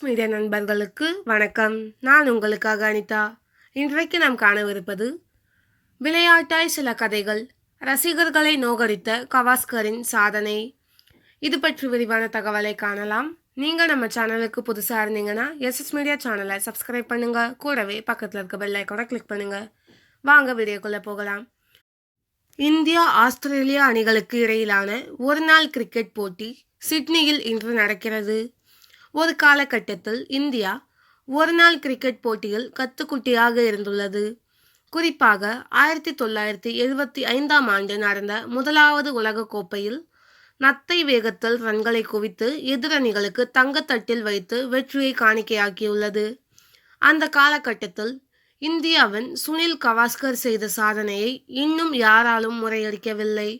Media நண்பர்களுக்கு வணக்கம். நான் உங்களுக்காக அனிதா. இன்றைக்கு நாம் காணவிருப்பது விளையாட்டாய் சில கதைகள், ரசிகர்களை நோகடித்த கவாஸ்கரின் சாதனை. இது பற்றி விரிவான தகவலை காணலாம். நீங்கள் நம்ம சேனலுக்கு புதுசாக இருந்தீங்கன்னா எஸ்எஸ் மீடியா சேனலை சப்ஸ்கிரைப் பண்ணுங்க. கூடவே பக்கத்தில் இருக்க பெல் ஐக்கானை கிளிக் பண்ணுங்க. வாங்க வீடியோக்குள்ளே போகலாம். இந்தியா ஆஸ்திரேலியா அணிகளுக்கு இடையிலான ஒருநாள் கிரிக்கெட் போட்டி சிட்னியில் இன்று நடக்கிறது. ஒரு காலகட்டத்தில் இந்தியா ஒருநாள் கிரிக்கெட் போட்டியில் கத்துக்குட்டியாக இருந்துள்ளது. குறிப்பாக 1975ஆம் ஆண்டு நடந்த முதலாவது உலகக்கோப்பையில் நத்தை வேகத்தில் ரன்களை குவித்து எதிரணிகளுக்கு தங்கத்தட்டில் வைத்து வெற்றியை காணிக்கையாக்கியுள்ளது. அந்த காலகட்டத்தில் இந்தியாவின் சுனில் கவாஸ்கர் செய்த சாதனையை இன்னும் யாராலும் முறையடிக்கவில்லை.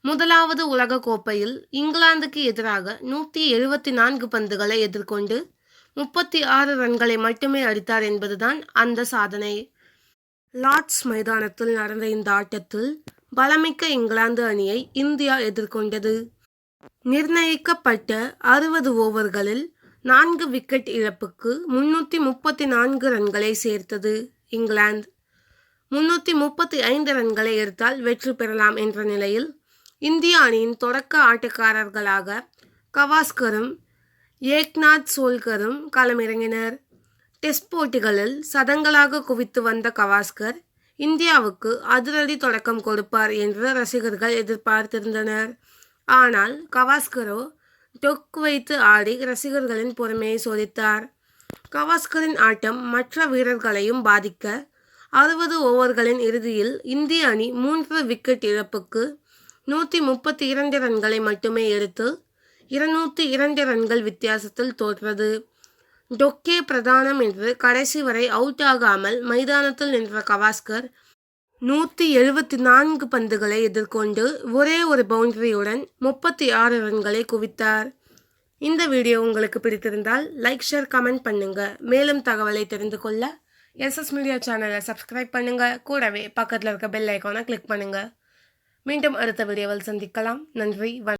முதலாவது உலக கோப்பையில் இங்கிலாந்துக்கு எதிராக 174 பந்துகளை எதிர்கொண்டு 36 ரன்களை மட்டுமே அடித்தார் என்பதுதான் அந்த சாதனை. லார்ட்ஸ் மைதானத்தில் நடந்த இந்த ஆட்டத்தில் பலமிக்க இங்கிலாந்து அணியை இந்தியா எதிர்கொண்டது. நிர்ணயிக்கப்பட்ட 60 ஓவர்களில் 4 விக்கெட் இழப்புக்கு 334 ரன்களை சேர்த்தது இங்கிலாந்து. 335 ரன்களை எடுத்தால் வெற்றி பெறலாம் என்ற நிலையில் இந்திய அணியின் தொடக்க ஆட்டக்காரர்களாக கவாஸ்கரும் ஏக்நாத் சோல்கரும் களமிறங்கினர். டெஸ்ட் போட்டிகளில் சதங்களாக குவித்து வந்த கவாஸ்கர் இந்தியாவுக்கு அதிரடி தொடக்கம் கொடுப்பார் என்று ரசிகர்கள் எதிர்பார்த்திருந்தனர். ஆனால் கவாஸ்கரோ டொக் வைத்து ஆடி ரசிகர்களின் பொறுமையை சோதித்தார். கவாஸ்கரின் ஆட்டம் மற்ற வீரர்களையும் பாதிக்க 60 ஓவர்களின் இறுதியில் இந்திய அணி 3 விக்கெட் இழப்புக்கு 132 ரன்களை மட்டுமே எடுத்து 202 ரன்கள் வித்தியாசத்தில் தோற்றது. டொக்கே பிரதானம் என்று கடைசி வரை அவுட் ஆகாமல் மைதானத்தில் நின்ற கவாஸ்கர் 174 பந்துகளை எதிர்கொண்டு ஒரே ஒரு பவுண்டரியுடன் 36 ரன்களை குவித்தார். இந்த வீடியோ உங்களுக்கு பிடித்திருந்தால் லைக், ஷேர், கமெண்ட் பண்ணுங்க. மேலும் தகவலை தெரிந்து கொள்ள எஸ்எஸ் மீடியா சேனலை சப்ஸ்கிரைப் பண்ணுங்க. கூடவே பக்கத்தில் இருக்க பெல் ஐக்கானை கிளிக் பண்ணுங்க. மீண்டும் அடுத்த வீடியோவில் சந்திக்கலாம். நன்றி.